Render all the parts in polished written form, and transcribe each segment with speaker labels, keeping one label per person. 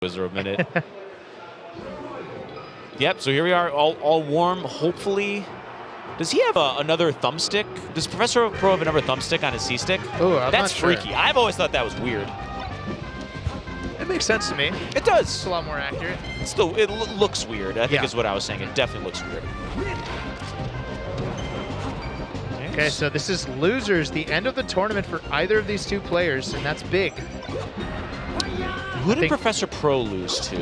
Speaker 1: Wizard a minute. Yep, so here we are, all warm, hopefully. Does he have another thumbstick? Does Professor Pro have another thumbstick on his C-stick?
Speaker 2: Oh,
Speaker 1: that's freaky. I've always thought that was weird.
Speaker 2: It makes sense to me.
Speaker 1: It does.
Speaker 2: It's a lot more accurate.
Speaker 1: Still, it looks weird, I think is what I was saying. It definitely looks weird.
Speaker 2: Okay, so this is losers, the end of the tournament for either of these two players, and that's big.
Speaker 1: Who did Professor Pro lose to?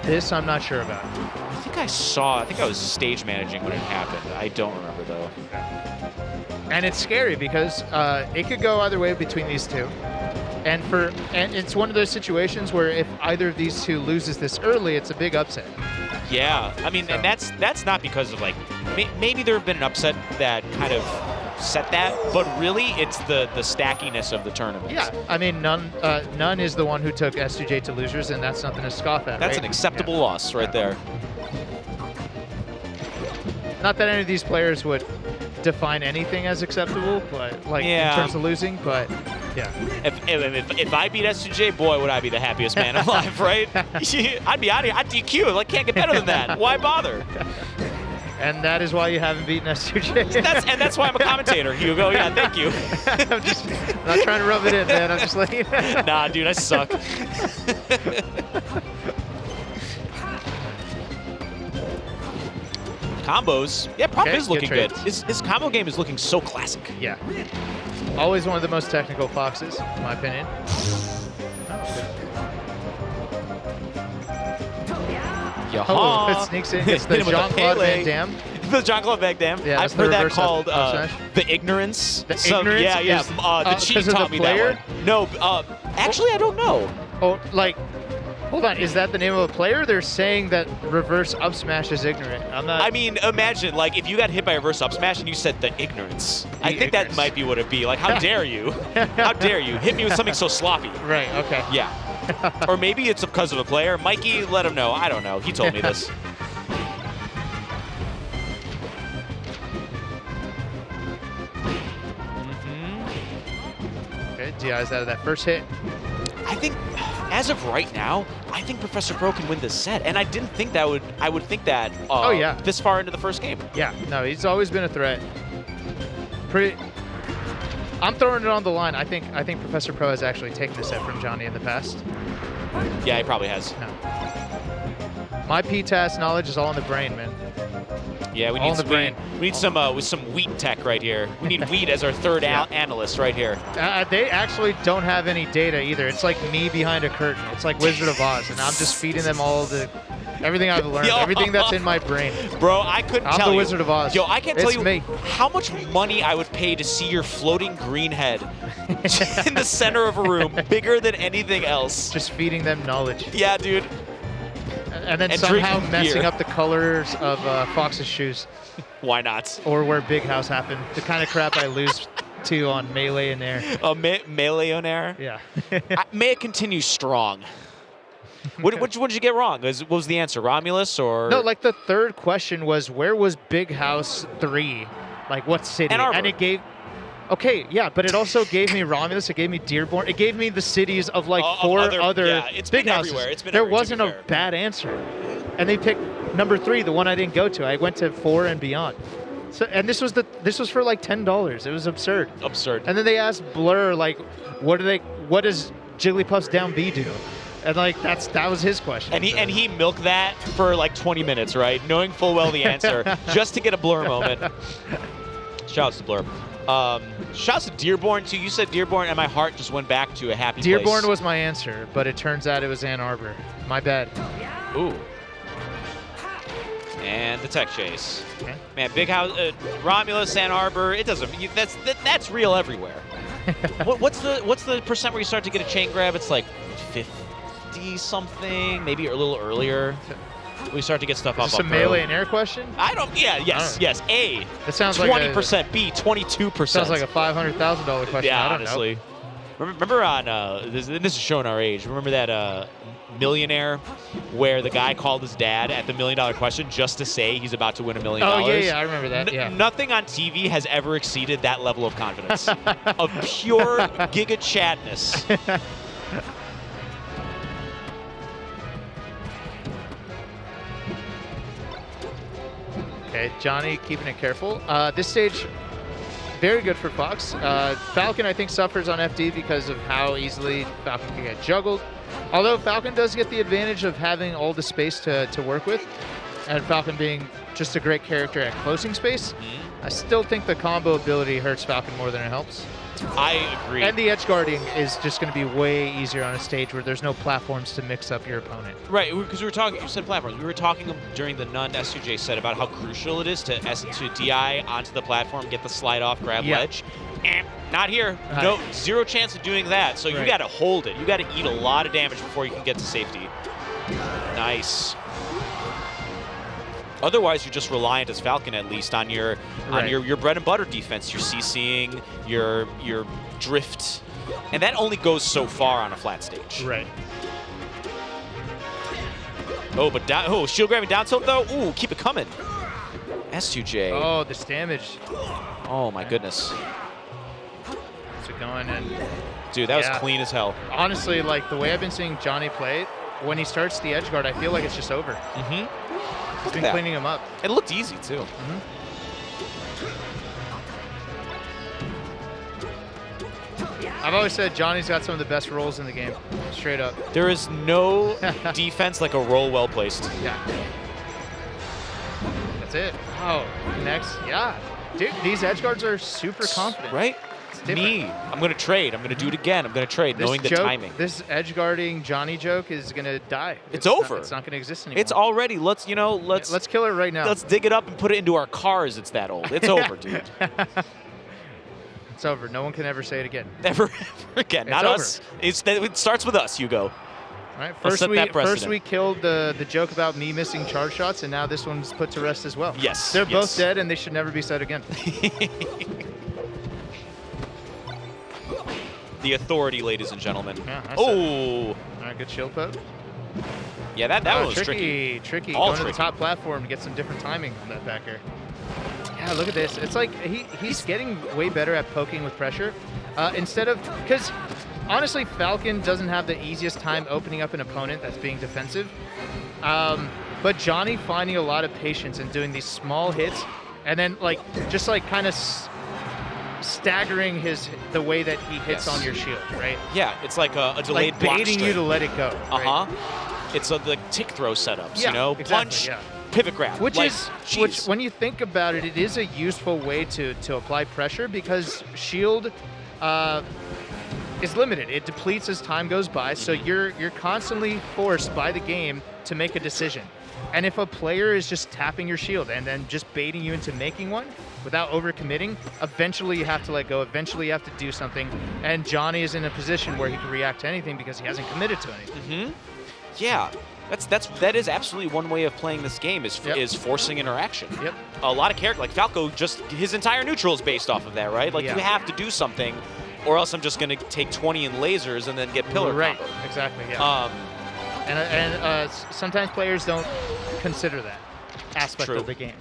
Speaker 2: This I'm not sure about.
Speaker 1: I think I was stage managing when it happened. I don't remember, though.
Speaker 2: And it's scary because it could go either way between these two. And it's one of those situations where if either of these two loses this early, it's a big upset.
Speaker 1: Yeah, I mean, and that's not because of, like, maybe there have been an upset that kind of set that, but really it's the stackiness of the tournament.
Speaker 2: Yeah, I mean, none is the one who took S2J to losers, and that's nothing to scoff at.
Speaker 1: That's an acceptable loss right there.
Speaker 2: Not that any of these players would define anything as acceptable, but like in terms of losing, but yeah.
Speaker 1: If I beat S2J, boy, would I be the happiest man alive, right? I'd be out of here. I'd DQ. Like, can't get better than that. Why bother?
Speaker 2: And that is why you haven't beaten S2J.
Speaker 1: That's why I'm a commentator. You go, yeah, thank you.
Speaker 2: I'm just not trying to rub it in, man. I'm just letting you know.
Speaker 1: Nah, dude, I suck. Combos. Yeah, Prof is looking good. His combo game is looking so classic.
Speaker 2: Yeah. Always one of the most technical foxes, in my opinion. Oh, it sneaks in. It's the Jean-Claude Van Damme.
Speaker 1: The Jean-Claude Van Damme. Yeah, I've heard that called the ignorance.
Speaker 2: The ignorance?
Speaker 1: Yeah. The cheat taught me that one. No, actually, I don't know.
Speaker 2: Oh, like, hold on. Is that the name of a player? They're saying that reverse up smash is ignorant. I'm not.
Speaker 1: I mean, imagine, like, if you got hit by a reverse up smash and you said the ignorance. I think that might be what it'd be. Like, how dare you? How dare you? Hit me with something so sloppy.
Speaker 2: Right, okay.
Speaker 1: Yeah. Or maybe it's because of a player. Mikey, let him know. I don't know. He told me this.
Speaker 2: Okay, DI's out of that first hit.
Speaker 1: I think, as of right now, I think Professor Pro can win this set, and I didn't think that I would think that. This far into the first game.
Speaker 2: Yeah, no, he's always been a threat. I'm throwing it on the line. I think Professor Pro has actually taken the set from Johnny in the past.
Speaker 1: Yeah, he probably has.
Speaker 2: No. My PTAS knowledge is all in the brain, man.
Speaker 1: Yeah, we need some with some wheat tech right here. We need wheat as our third analyst right here.
Speaker 2: They actually don't have any data either. It's like me behind a curtain. It's like Wizard of Oz, and I'm just feeding them all everything I've learned, everything that's in my brain.
Speaker 1: Bro, I couldn't tell you.
Speaker 2: I'm the Wizard of Oz.
Speaker 1: Yo, I can't tell you how much money I would pay to see your floating green head in the center of a room, bigger than anything else.
Speaker 2: Just feeding them knowledge.
Speaker 1: Yeah, dude.
Speaker 2: And then somehow messing up the colors of Fox's shoes.
Speaker 1: Why not?
Speaker 2: Or where Big House happened. The kind of crap I lose to on Melee and Air.
Speaker 1: Oh, Melee on Air?
Speaker 2: Yeah.
Speaker 1: May it continue strong. What did you get wrong? What was the answer? Romulus or?
Speaker 2: No, like the third question was, where was Big House 3? Like, what city?
Speaker 1: Ann Arbor.
Speaker 2: And it gave... Okay, yeah, but it also gave me Romulus, it gave me Dearborn, it gave me the cities of like four other big houses. There wasn't a bad answer. And they picked number 3, the one I didn't go to. I went to 4 and beyond. So, and this was for like $10. It was absurd.
Speaker 1: Absurd.
Speaker 2: And then they asked Blur, like, what does Jigglypuff's down B do? And like that was his question.
Speaker 1: And he milked that for like 20 minutes, right? Knowing full well the answer, just to get a Blur moment. Shouts to Blur. Shouts to Dearborn too. You said Dearborn, and my heart just went back to a happy place.
Speaker 2: Dearborn was my answer, but it turns out it was Ann Arbor. My bad.
Speaker 1: Ooh. And the tech chase.
Speaker 2: Okay.
Speaker 1: Man, Big House, Romulus, Ann Arbor. It doesn't. That's real everywhere. What's the percent where you start to get a chain grab? It's like 50 something, maybe a little earlier. We start to get stuff up.
Speaker 2: Some Melee and Air question?
Speaker 1: Yes. A.
Speaker 2: It sounds
Speaker 1: 20%.
Speaker 2: Like
Speaker 1: B. 22%.
Speaker 2: Sounds like a $500,000 question.
Speaker 1: Yeah,
Speaker 2: I don't
Speaker 1: honestly.
Speaker 2: know.
Speaker 1: Remember on this is showing our age. Remember that Millionaire, where the guy called his dad at the $1 million question just to say he's about to win $1 million.
Speaker 2: Oh yeah, I remember that. Yeah.
Speaker 1: Nothing on TV has ever exceeded that level of confidence, of pure giga chatness.
Speaker 2: Okay, Johnny keeping it careful. This stage, very good for Fox. Falcon, I think, suffers on FD because of how easily Falcon can get juggled. Although Falcon does get the advantage of having all the space to work with, and Falcon being just a great character at closing space, I still think the combo ability hurts Falcon more than it helps.
Speaker 1: I agree.
Speaker 2: And the edge guarding is just going to be way easier on a stage where there's no platforms to mix up your opponent.
Speaker 1: Right, because we were talking, you said platforms. We were talking during the None S2J set about how crucial it is to DI onto the platform, get the slide off, grab ledge. Not here. No, zero chance of doing that. So you got to hold it. You got to eat a lot of damage before you can get to safety. Nice. Otherwise, you're just reliant as Falcon, at least, on your bread and butter defense. Your CCing, your drift, and that only goes so far on a flat stage.
Speaker 2: Right.
Speaker 1: Oh, but down. Oh, shield grabbing down tilt though. Ooh, keep it coming. S2J.
Speaker 2: Oh, this damage.
Speaker 1: Oh my goodness.
Speaker 2: What's it going in?
Speaker 1: Dude, that was clean as hell.
Speaker 2: Honestly, like the way I've been seeing Johnny play, when he starts the edge guard, I feel like it's just over. He's been cleaning him up.
Speaker 1: It looked easy, too.
Speaker 2: I've always said Johnny's got some of the best rolls in the game, straight up.
Speaker 1: There is no defense like a roll well placed.
Speaker 2: Yeah. That's it. Oh, connects. Yeah. Dude, these edge guards are super confident.
Speaker 1: Right? Me. I'm going to trade. I'm going to do it again. I'm going to trade, knowing the timing.
Speaker 2: This edge guarding Johnny joke is going to die.
Speaker 1: It's over.
Speaker 2: It's not going to exist anymore.
Speaker 1: It's already. Let's
Speaker 2: kill it right now.
Speaker 1: Let's dig it up and put it into our cars. It's that old. It's over, dude.
Speaker 2: It's over. No one can ever say it again.
Speaker 1: Never again. Not us. It starts with us, Hugo.
Speaker 2: All right. First we killed the joke about me missing charge shots, and now this one's put to rest as well.
Speaker 1: Yes.
Speaker 2: They're both dead, and they should never be said again.
Speaker 1: The authority, ladies and gentlemen.
Speaker 2: Yeah,
Speaker 1: oh!
Speaker 2: All right, good shield poke.
Speaker 1: Yeah, that one was tricky.
Speaker 2: Tricky.
Speaker 1: All
Speaker 2: Going
Speaker 1: tricky.
Speaker 2: to the top platform to get some different timing on that back air. Yeah, look at this. It's like he's getting way better at poking with pressure. Instead of, because honestly, Falcon doesn't have the easiest time opening up an opponent that's being defensive. But Johnny finding a lot of patience and doing these small hits, and then just kind of staggering the way that he hits on your shield, right?
Speaker 1: Yeah, it's like a delayed block
Speaker 2: baiting you to let it go. Right?
Speaker 1: It's the tick throw setups,
Speaker 2: yeah,
Speaker 1: you know,
Speaker 2: exactly,
Speaker 1: punch, pivot grab.
Speaker 2: Which when you think about it, it is a useful way to apply pressure because shield is limited. It depletes as time goes by, so you're constantly forced by the game to make a decision. And if a player is just tapping your shield and then just baiting you into making one without overcommitting, eventually you have to let go. Eventually you have to do something. And Johnny is in a position where he can react to anything because he hasn't committed to anything.
Speaker 1: Yeah, that is absolutely one way of playing this game is forcing interaction.
Speaker 2: Yep.
Speaker 1: A lot of characters, like Falco, just his entire neutral is based off of that, right? Like you have to do something, or else I'm just going to take 20 in lasers and then get pillar combo.
Speaker 2: Exactly. Yeah. And sometimes players don't consider that aspect of the game.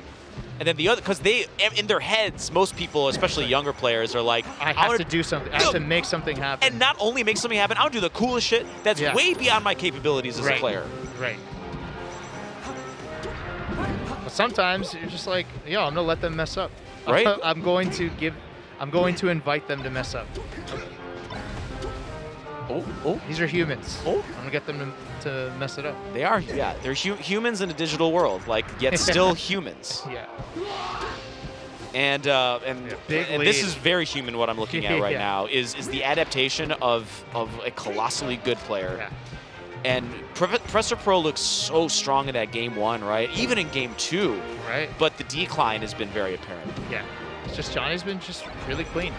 Speaker 1: And then the other, because they, in their heads, most people, especially younger players, are like,
Speaker 2: I have to do something. I have to make something happen.
Speaker 1: And not only make something happen, I'll do the coolest shit that's way beyond my capabilities as a player.
Speaker 2: Right. But sometimes you're just like, I'm going to let them mess up.
Speaker 1: Right.
Speaker 2: I'm going to invite them to mess up. These are humans. I'm going to get them to mess it up.
Speaker 1: They are, they're humans in a digital world, yet still humans.
Speaker 2: Yeah.
Speaker 1: And this is very human what I'm looking at right now, is the adaptation of a colossally good player.
Speaker 2: Yeah.
Speaker 1: And Professor Pro looks so strong in that game 1, right? Even in game 2.
Speaker 2: Right.
Speaker 1: But the decline has been very apparent.
Speaker 2: Yeah. It's just Johnny's been just really clean.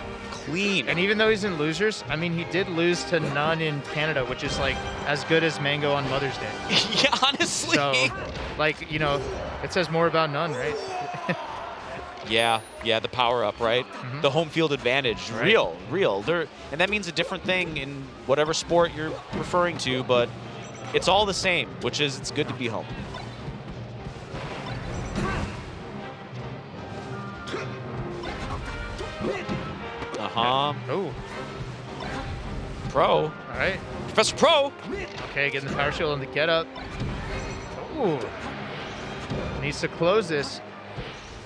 Speaker 1: And
Speaker 2: even though he's in losers, I mean, he did lose to None in Canada, which is as good as Mango on Mother's Day.
Speaker 1: Yeah, honestly.
Speaker 2: So, it says more about None, right?
Speaker 1: Yeah, the power up, right? The home field advantage, real. And that means a different thing in whatever sport you're referring to, but it's all the same, which is it's good to be home.
Speaker 2: Oh.
Speaker 1: Pro.
Speaker 2: All right.
Speaker 1: Professor Pro.
Speaker 2: Okay, getting the power shield on the get up. Ooh. Needs to close this.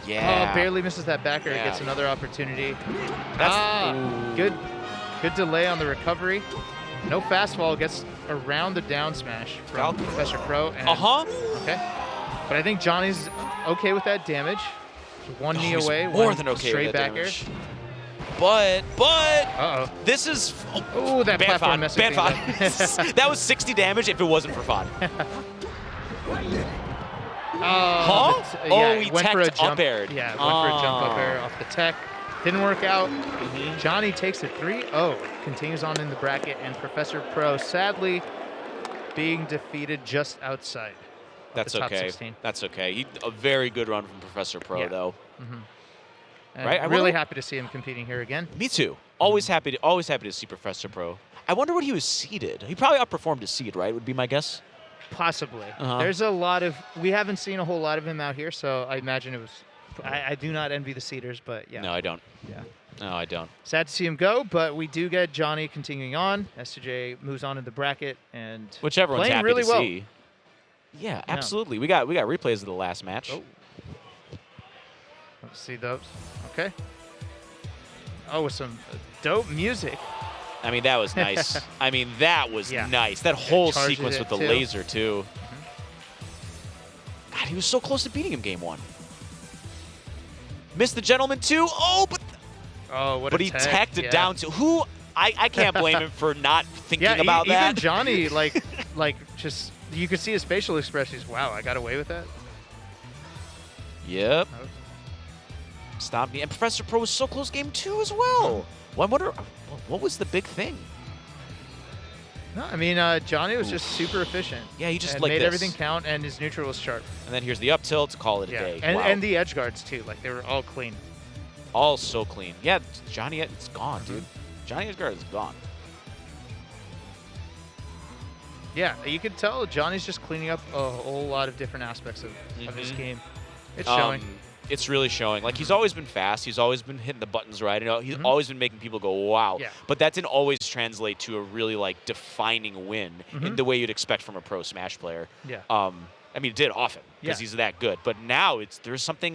Speaker 1: Yeah.
Speaker 2: Oh, barely misses that back air.
Speaker 1: Yeah.
Speaker 2: Gets another opportunity.
Speaker 1: That's
Speaker 2: Good delay on the recovery. No fastball. Gets around the down smash from Professor Pro. And, Okay. But I think Johnny's okay with that damage. One knee away.
Speaker 1: More than okay
Speaker 2: straight
Speaker 1: with that
Speaker 2: back air.
Speaker 1: damage. But this is
Speaker 2: that platform messed
Speaker 1: bad fun. That was 60 damage if it wasn't for fun.
Speaker 2: He
Speaker 1: went for a jump
Speaker 2: up air. Yeah, went for a jump up air off the tech. Didn't work out. Johnny takes it 3-0. Continues on in the bracket, and Professor Pro sadly being defeated just outside.
Speaker 1: That's
Speaker 2: the top
Speaker 1: okay.
Speaker 2: 16.
Speaker 1: That's okay. A very good run from Professor Pro, though.
Speaker 2: Right? I'm really happy to see him competing here again.
Speaker 1: Me too. Always happy to see Professor Pro. I wonder what he was seeded. He probably outperformed his seed, right? Would be my guess.
Speaker 2: Possibly. There's a lot of. We haven't seen a whole lot of him out here, so I imagine it was. I do not envy the seeders, but yeah.
Speaker 1: No, I don't.
Speaker 2: Yeah.
Speaker 1: No, I don't.
Speaker 2: Sad to see him go, but we do get Johnny continuing on. S2J moves on in the bracket and
Speaker 1: which everyone's
Speaker 2: playing
Speaker 1: happy
Speaker 2: really
Speaker 1: to
Speaker 2: well.
Speaker 1: see. Yeah, absolutely. We got replays of the last match.
Speaker 2: Oh. Let's see those. Okay. Oh, with some dope music.
Speaker 1: I mean, that was nice. I mean, that was nice. That whole sequence with the laser, too. God, he was so close to beating him game 1. Missed the gentleman, too. Oh, but he teched it down to who? I can't blame him for not thinking about that.
Speaker 2: Even Johnny, just you could see his facial expressions. Wow, I got away with that.
Speaker 1: Yep. Stop me. And Professor Pro was so close game 2 as well. Well, I wonder, what was the big thing?
Speaker 2: No, I mean, Johnny was just super efficient.
Speaker 1: Yeah, he just
Speaker 2: made everything count, and his neutral was sharp.
Speaker 1: And then here's the up tilt to call it a day.
Speaker 2: And the edge guards, too. Like, they were all clean.
Speaker 1: All so clean. Yeah, Johnny, it's gone, dude. Johnny edge guard is gone.
Speaker 2: Yeah, you can tell Johnny's just cleaning up a whole lot of different aspects of his game. It's showing.
Speaker 1: It's really showing. Like, he's always been fast. He's always been hitting the buttons right. He's always been making people go, wow.
Speaker 2: Yeah.
Speaker 1: But that didn't always translate to a really, defining win in the way you'd expect from a pro Smash player.
Speaker 2: Yeah.
Speaker 1: I mean, it did often because he's that good. But now there's something else